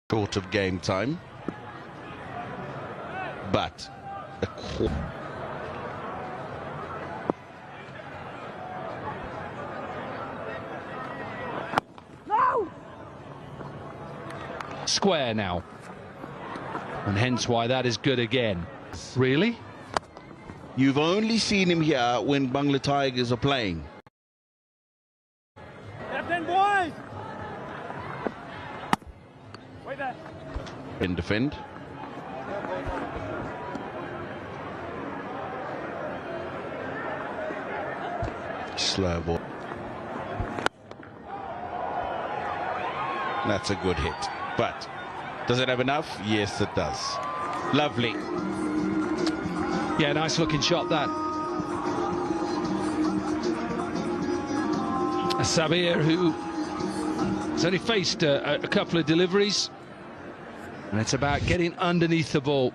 Short of game time, but No! Square now, and hence why that is good again. Really? You've only seen him here when Bangla Tigers are playing. Captain, boys! Wait there. In defend. Slow ball. That's a good hit. But does it have enough? Yes, it does. Lovely. Yeah, nice looking shot that. A Sabbir who has only faced a couple of deliveries. And it's about getting underneath the ball.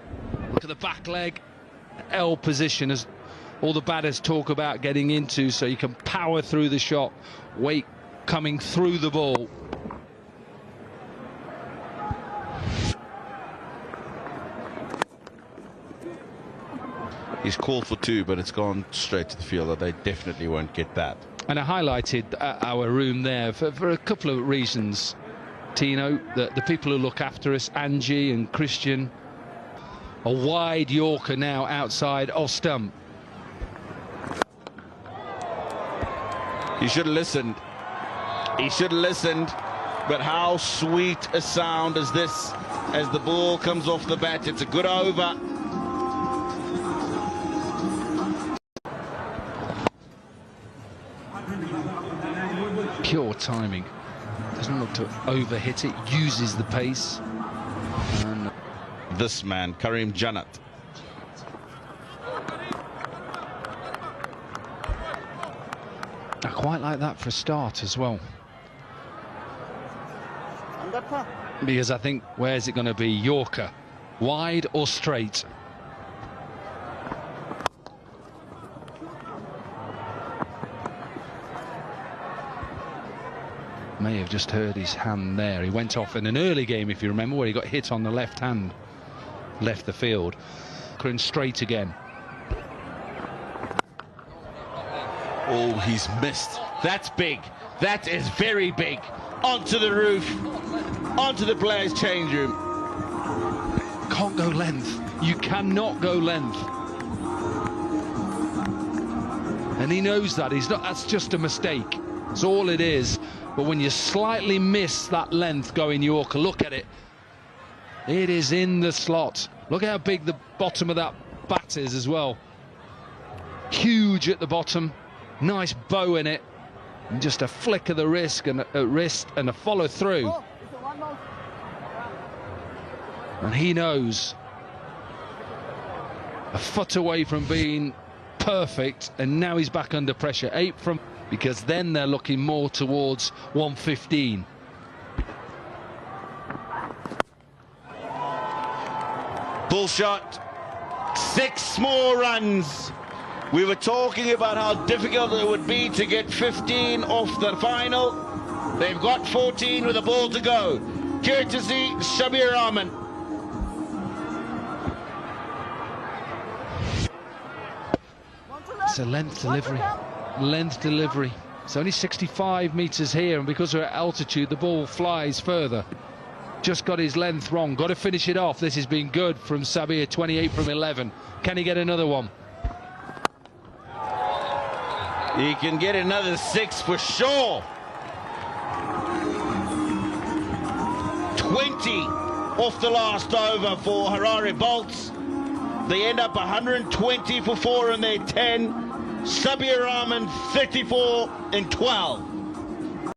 Look at the back leg, L position, as all the batters talk about getting into, so you can power through the shot, weight coming through the ball. He's called for two, but it's gone straight to the fielder. They definitely won't get that. And I highlighted our room there for a couple of reasons. Tino, the people who look after us, Angie and Christian. A wide Yorker now outside off stump. He should have listened. He should have listened. But how sweet a sound is this as the ball comes off the bat. It's a good over. Pure timing. Doesn't look to overhit it, uses the pace. And this man, Karim Jannat. I quite like that for a start as well. Because I think, where's it going to be? Yorker, wide or straight? May have just heard his hand there. He went off in an early game, if you remember, where he got hit on the left hand, left the field. And straight again. Oh, he's missed. That's big. That is very big. Onto the roof, onto the players' change room. Can't go length. You cannot go length. And he knows that. He's not. That's just a mistake. That's all it is. But when you slightly miss that length going Yorker, look at it. It is in the slot. Look how big the bottom of that bat is as well. Huge at the bottom. Nice bow in it. And just a flick of the wrist and a follow through. And he knows. A foot away from being perfect, and now he's back under pressure. 8 from... because then they're looking more towards 115. Bull shot. 6 more runs. We were talking about how difficult it would be to get 15 off the final. They've got 14 with a ball to go. Courtesy Sabbir Rahman. It's a length delivery. Length delivery. It's only 65 metres here, and because we're at altitude, the ball flies further. Just got his length wrong. Got to finish it off. This has been good from Sabbir. 28 from 11. Can he get another one? He can get another 6 for sure. 20 off the last over for Harare Bolts. They end up 120 for 4 in their 10. Sabbir Rahman 34 in 12.